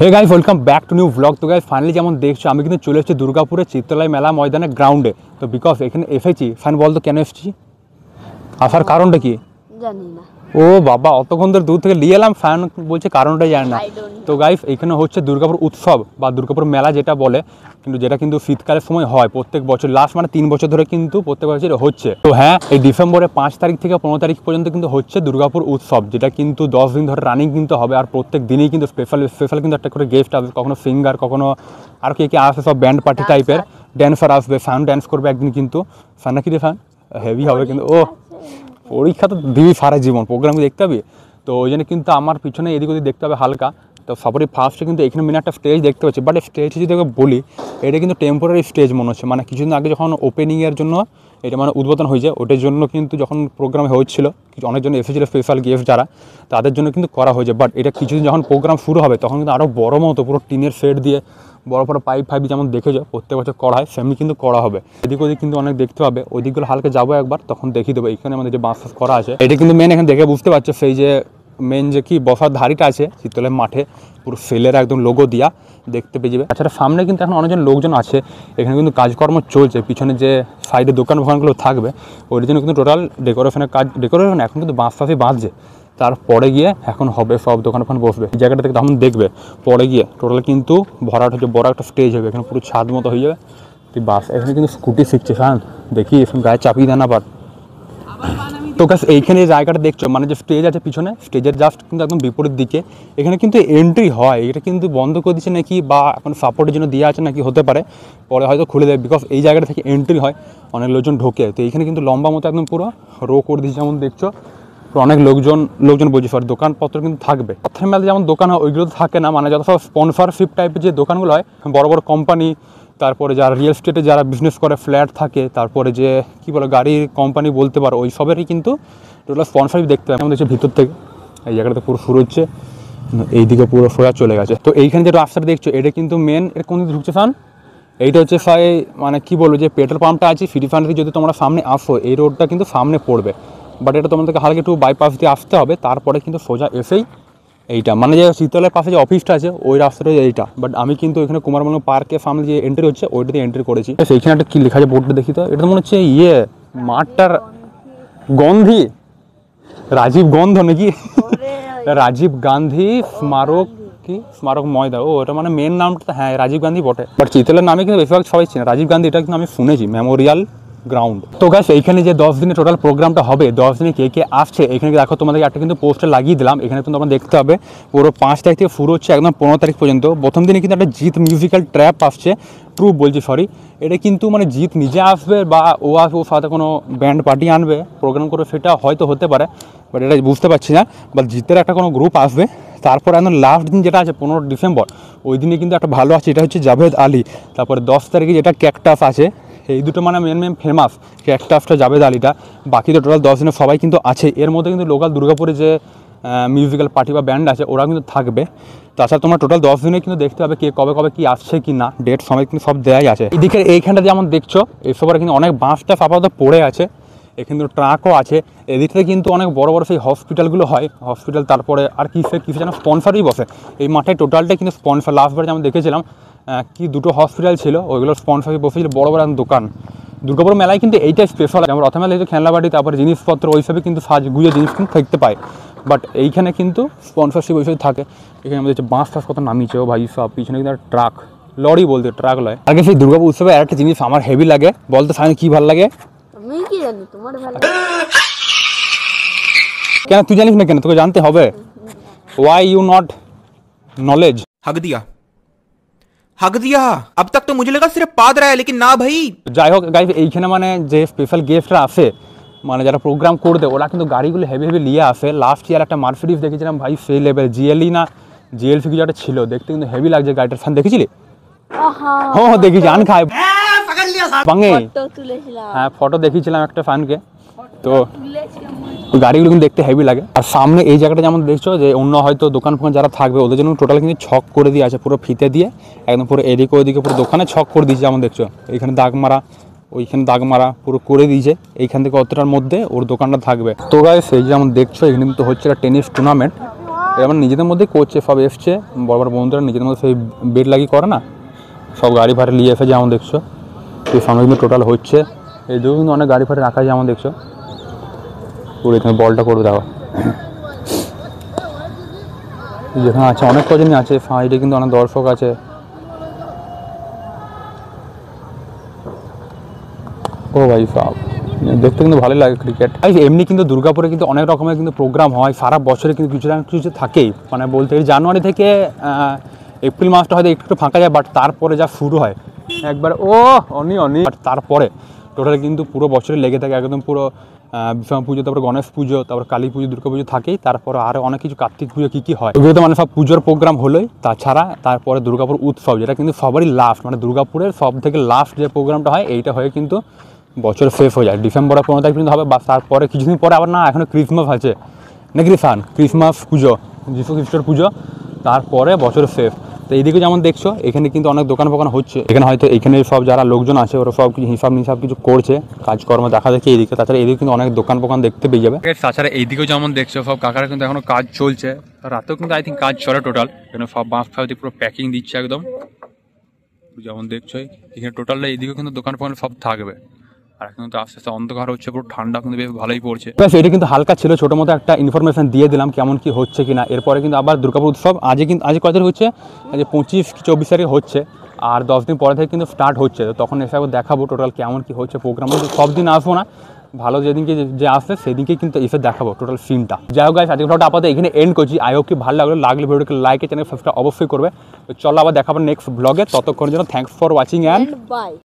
Hey guys, welcome back to new blog. তো guys finally যেমন দেখছো আমি কিন্তু চলে এসেছি দুর্গাপুরের চিত্তলাই মেলা ময়দানের গ্রাউন্ডে। তো বিকজ এখানে এসেছি, ফাইন বলতো কেন এসেছি, আসার কারণটা কি জানি না। ও বাবা, অতক্ষণ ধরে দূর থেকে নিয়ে এলাম, ফ্যান বলছে কারণটাই জানি না। তো গাইস এখানে হচ্ছে দুর্গাপুর উৎসব বা দুর্গাপুর মেলা যেটা বলে, কিন্তু যেটা কিন্তু শীতকালের সময় হয় প্রত্যেক বছর, লাস্ট মানে 3 বছর ধরে কিন্তু প্রত্যেক বছর হচ্ছে। তো হ্যাঁ, এই ডিসেম্বরের 5 তারিখ থেকে 15 তারিখ পর্যন্ত কিন্তু হচ্ছে দুর্গাপুর উৎসব, যেটা কিন্তু 10 দিন ধরে রানিং কিন্তু হবে। আর প্রত্যেক দিনই কিন্তু স্পেশাল কিন্তু একটা করে গেস্ট আসবে, কখনো সিঙ্গার, কখনো আর কে আসবে, সব ব্যান্ড পার্টি টাইপের ড্যান্সার আসবে, ফ্যান ড্যান্স করবে একদিন কিন্তু। ফ্যান না কি রে, ফ্যান হেভি হবে কিন্তু। ও পরীক্ষা তো দিবি সারা জীবন, প্রোগ্রাম দেখতে হবে। তো ওই জন্য কিন্তু আমার পিছনে এদিক ওদিক দেখতে হবে হালকা। তো সবারই ফার্স্টে কিন্তু এখানে মেন একটা স্টেজ দেখতে পাচ্ছি, বাট স্টেজে যদি বলি এটা কিন্তু টেম্পোরারি স্টেজ মনে হচ্ছে। মানে কিছুদিন আগে যখন ওপেনিংয়ের জন্য এটা মানে উদ্বোধন হয়েছে, ওটার জন্য কিন্তু যখন প্রোগ্রাম হয়েছিল অনেকজন এসেছিলো স্পেশাল গেস্ট যারা, তাদের জন্য কিন্তু করা হয়েছে। বাট এটা কিছুদিন যখন প্রোগ্রাম শুরু হবে তখন কিন্তু আরও বড় মতো পুরো টিনের সেট দিয়ে বড় বড় পাইপ যেমন দেখেছো প্রত্যেক বছর করা হয়, সেমনি কিন্তু করা হবে। এদিক ওদিক কিন্তু অনেক দেখতে পাবে, ওই দিকগুলো হালকা যাবো একবার, তখন দেখিয়ে দেবো। এখানে আমাদের যে বাঁশ করা আছে এটা কিন্তু মেন, এখানে দেখে বুঝতে পারছো সেই যে মেন যে কি বসার ধারিটা আছে চিত্তলের মাঠে, পুরো সেলের একদম লোগো দিয়া দেখতে পেয়ে যাবে। তাছাড়া সামনে কিন্তু এখন অনেকজন লোকজন আছে, এখানে কিন্তু কাজকর্ম চলছে। পিছনে যে সাইডে দোকান ফোকানগুলো থাকবে ওর জন্য কিন্তু টোটাল ডেকোরেশনের কাজ, ডেকোরেশন এখন কিন্তু বাঁশই বাঁধছে, তারপরে গিয়ে এখন হবে সব দোকান ফোকান বসবে। এই জায়গাটা থেকে তখন দেখবে পরে গিয়ে টোটাল কিন্তু ভরাট হচ্ছে, বড় একটা স্টেজ হবে, এখানে পুরো ছাদ মতো হয়ে যাবে। তুই বাস এখানে কিন্তু স্কুটি শিখছে, হ্যাঁ দেখি এখন গায়ে চাপিয়ে দেন আবার। তো গাছ এইখানে যে জায়গাটা দেখছো মানে যে স্টেজ আছে পিছনে, স্টেজের জাস্ট কিন্তু একদম বিপরীত দিকে এখানে কিন্তু এন্ট্রি হয়। এটা কিন্তু বন্ধ করে দিচ্ছে নাকি, বা এখন সাপোর্টের জন্য দেওয়া আছে নাকি, হতে পারে পরে হয়তো খুলে দেয়। বিকজ এই জায়গাটা থেকে এন্ট্রি হয়, অনেক লোকজন ঢোকে। তো এইখানে কিন্তু লম্বা মতো একদম পুরো রো করে দিচ্ছে, যেমন দেখছো অনেক লোকজন বলছি সরি দোকানপত্র কিন্তু থাকবে। প্রথম মেলাতে যেমন দোকান হয় ওইগুলো তো থাকে না, মানে যত সব স্পন্সরশিপ টাইপের যে দোকানগুলো হয়, বড় বড় কোম্পানি, তারপরে যারা রিয়েল এস্টেটে যারা বিজনেস করে, ফ্ল্যাট থাকে, তারপরে যে কী বলে গাড়ির কোম্পানি বলতে পারো, ওই সবেরই কিন্তু টোটাল স্পন্সরশিপ দেখতে হয়। আমাদের ভিতর থেকে এই জায়গাটাতে পুরো শুরু হচ্ছে, এইদিকে পুরো সোজা চলে গেছে। তো এইখানে যে রাস্তাটা দেখছো এটা কিন্তু মেন, এটা কোন দিকে ঢুকছে ফান, এইটা হচ্ছে মানে কী বলবো, যে পেট্রোল পাম্পটা আছে ফ্রি ফান্ড যদি তোমরা সামনে আসো, এই রোডটা কিন্তু সামনে পড়বে। বাট এটা তোমাদেরকে হালকা একটু বাইপাস দিয়ে আসতে হবে, তারপরে কিন্তু সোজা এসেই এইটা মানে যে শীতলের পাশে যে অফিসটা আছে ওই রাস্তাটা এইটা। বাট আমি কিন্তু এখানে কুমারবঙ্গ পার্কের সামনে যে এন্ট্রি হচ্ছে ওইটা দিয়ে এন্ট্রি করেছি। সেইখানে একটা কী লেখা আছে বোর্ডটা দেখি তো, এটা তো মনে হচ্ছে মাঠটার গন্ধি, রাজীব গন্ধ নাকি রাজীব গান্ধী স্মারক, কি স্মারক ময়দা, ও এটা মানে মেন নামটা হ্যাঁ রাজীব গান্ধী বটে। বাট চিতলের নামে কিন্তু বেশিরভাগ সবাই চিনে রাজীব গান্ধী, এটা কিন্তু আমি শুনেছি মেমোরিয়াল গ্রাউন্ড। তো গাইস এইখানে যে 10 দিনে টোটাল প্রোগ্রামটা হবে, 10 দিনে কে কে আসছে এখানে দেখো, তোমাদেরকে একটা কিন্তু পোস্টার লাগিয়ে দিলাম। এখানে কিন্তু তোমরা দেখতে হবে পুরো 5 তারিখ থেকে শুরু হচ্ছে একদম 15 তারিখ পর্যন্ত। প্রথম দিনে কিন্তু একটা জিৎ মিউজিক্যাল ট্র্যাপ আসছে, ট্রুপ বলছি সরি। এটা কিন্তু মানে জিৎ নিজে আসবে বা ও আসবে, ওর সাথে কোনো ব্যান্ড পার্টি আনবে প্রোগ্রাম করবে, সেটা হয়তো হতে পারে, বাট এটা বুঝতে পারছি না। বা জিতের একটা কোনো গ্রুপ আসবে। তারপর একদম লাস্ট দিন যেটা আছে 15 ডিসেম্বর, ওই দিনে কিন্তু একটা ভালো আছে, এটা হচ্ছে জাভেদ আলী। তারপরে 10 তারিখে যেটা ক্যাকটাস আছে, এই দুটো মানে মেন ফেমাস, ক্যাকটাসটা জাভেদ আলীটা। বাকি তো টোটাল 10 দিনে সবাই কিন্তু আছে। এর মধ্যে কিন্তু লোকাল দুর্গাপুরে যে মিউজিক্যাল পার্টি বা ব্যান্ড আছে ওরা কিন্তু থাকবে। তাছাড়া তোমরা টোটাল 10 দিনে কিন্তু দেখতে পাবে কে কবে কবে কী আসছে কি না, ডেট সময় কিন্তু সব দেওয়াই আছে। এদিকে এইখানটা যেমন দেখছো এসবের কিন্তু অনেক বাঁশটা আপাতত পড়ে আছে, এখানে ট্রাকও আছে। এদিকটা কিন্তু অনেক বড় বড় সেই হসপিটালগুলো হয়, হসপিটাল, তারপরে আর কিসে যেন স্পন্সরই বসে এই মাঠে। টোটালটা কিন্তু স্পন্সর, লাস্টবার যেমন দেখেছিলাম কি 2টো হসপিটাল ছিল, ওইগুলোর স্পন্সরই বসেছিল, বড় বড় দোকান। দুর্গাপুর মেলায় কিন্তু এইটাই স্পেশাল, যেমন রথ মেলায় যে খেলনাবাড়ি, তারপরে জিনিসপত্র ওইসবই কিন্তু সাজগুজে জিনিস কিন্তু থাকতে পায়। বাট এইখানে কিন্তু স্পন্সরশিপ ওইসব থাকে। এখানে আমাদের হচ্ছে বাঁশ টাস কত নামিয়েছে, ও ভাই সব পিছনে কিন্তু একটা ট্রাক, লরি বলতে ট্রাক লয়। আগে সেই দুর্গাপুর উৎসবে একটা জিনিস আমার হেভি লাগে, বলতে সামনে কী ভালো লাগে, আমি কি জানি তোমার ভালো কেন তুই জানিস না কেন, তোকে জানতে হবে। ওয়াই ইউ নট নলেজ, हक दिया। अब तक तो मुझे लगा सिर्फ पाद रहा है, लेकिन ना भाई। যাই হোক গাইস, এইখানে মানে যে স্পেশাল গেস্টরা আসে, মানে যারা প্রোগ্রাম করতে, ওরা কিন্তু গাড়িগুলো হেভি নিয়ে আসে। লাস্ট ইয়ার একটা মার্সিডিজ দেখেছিলাম ভাই, সেই লেভেল, জিএলই না জিএলসি কিছু একটা ছিল, দেখতে কিন্তু হেভি লাগছে গাড়িটার। ফ্যান দেখেছিলি? হ্যাঁ দেখেছি, আন খায় বাঙে, হ্যাঁ ফটো দেখিয়েছিলাম একটা ফ্যানকে। তো গাড়িগুলো কিন্তু দেখতে হেভি লাগে। আর সামনে এই জায়গাটা যেমন দেখছো, যে অন্য হয়তো দোকান ফোকান যারা থাকবে ওদের জন্য টোটাল কিন্তু ছক করে দিয়ে আছে, পুরো ফিতে দিয়ে একদম পুরো এদিকে ওইদিকে পুরো দোকানে ছক করে দিয়েছে। যেমন দেখছো এইখানে দাগ মারা, ওইখানে দাগ মারা পুরো করে দিয়েছে। এইখান থেকে অতটার মধ্যে ওর দোকানটা থাকবে। তো গাইস এই যেমন দেখছো এখানে কিন্তু হচ্ছে একটা টেনিস টুর্নামেন্ট, এরা আমার নিজেদের মধ্যেই করছে, সব এসছে বড় বড় বন্ধুরা নিজেদের মধ্যে সেই বেড লাগিয়ে করে না, সব গাড়ি ফাড়ি নিয়ে এসে যেমন দেখছো, সেই সামনে কিন্তু টোটাল হচ্ছে। এই দিকেও কিন্তু অনেক গাড়ি ফাড়ি রাখা যেমন দেখছো, পুরো এখানে বলটা করবে দেখো, যেখানে আছে অনেক কজনই আছে, সাইডে কিন্তু অনেক দর্শক আছে। ও ভাই সাহ, দেখতে কিন্তু ভালোই লাগে ক্রিকেট। এমনি কিন্তু দুর্গাপুরে কিন্তু অনেক রকমের কিন্তু প্রোগ্রাম হয়, সারা বছরে কিন্তু কিছু না কিছু থাকেই, মানে বলতে জানুয়ারি থেকে এপ্রিল মাসটা হয়তো একটু ফাঁকা যায়, বাট তারপরে যা শুরু হয় একবার অনি বাট তারপরে টোটাল কিন্তু পুরো বছরে লেগে থাকে একদম পুরো বিশ্বকর্মা পুজো, তারপর গণেশ পুজো, তারপর কালী পুজো, দুর্গা পুজো থাকেই, তারপরে আরও অনেক কিছু, কার্তিক পুজো কী কী হয় ওগুলো তো মানে সব পুজোর প্রোগ্রাম হলোই। তাছাড়া তারপরে দুর্গাপুর উৎসব, যেটা কিন্তু সবারই লাস্ট, মানে দুর্গাপুরের সব থেকে লাস্ট যে প্রোগ্রামটা হয় এইটা হয়ে কিন্তু বছর শেষ হয়ে যায়, ডিসেম্বরের 15 তারিখ পর্যন্ত হবে। বা তারপরে কিছুদিন পরে আবার না এখনও ক্রিসমাস আছে নাকি রিফান, ক্রিসমাস পুজো, যীশু খ্রিস্টের পুজো, তারপরে বছর শেষ। তো এইদিকে যেমন দেখছো এখানে কিন্তু অনেক দোকান ফোকান হচ্ছে, এখানে হয়তো এখানে সব যারা লোকজন আছে ওরা সব কিছু হিসাব নিসাব কিছু করছে, কাজকর্ম দেখা দেখি এইদিকে। তাছাড়া এইদিকে কিন্তু অনেক দোকান ফোকান দেখতে পেয়ে যাবে। তাছাড়া এইদিকেও যেমন দেখছো সব কাকারা কিন্তু এখনো কাজ চলছে, রাতেও কিন্তু আই থিঙ্ক কাজ চলে টোটাল। এখানে সব বাঁশ ফাঁস দিয়ে পুরো প্যাকিং দিচ্ছে একদম, যেমন দেখছো এখানে টোটালটা এইদিকেও কিন্তু দোকান ফোকান সব থাকবে। আর এখন তো আস্তে আস্তে অন্ধকার হচ্ছে, পুরো ঠান্ডা কিন্তু বেশ ভালোই পড়ছে। এটা কিন্তু হালকা ছিল, ছোটো মতো একটা ইনফরমেশন দিয়ে দিলাম কেমন কি হচ্ছে কিনা। এরপরে কিন্তু আবার দুর্গাপুর উৎসব আজ কত তারিখ হচ্ছে, আজ 25 কি 24 তারিখ হচ্ছে, আর 10 দিন পরে থেকে কিন্তু স্টার্ট হচ্ছে। তো তখন এসে আবার দেখাবো টোটাল কেমন কি হচ্ছে প্রোগ্রাম। কিন্তু সব দিন আসবো না, ভালো যেদিনকে যে আসবে সেদিনকে কিন্তু এসে দেখাবো টোটাল সিনটা। যাই হোক গাইস, আজকে ভিডিওটা আপাতত এখানে এন্ড করছি। আই হোপ কি ভালো লাগলে ভিডিওটাকে লাইক, চ্যানেল সাবস্ক্রাইব অবশ্যই করবে। তো চলো আবার দেখাবো নেক্সট ব্লগে, ততক্ষণের জন্য thanks for watching and by.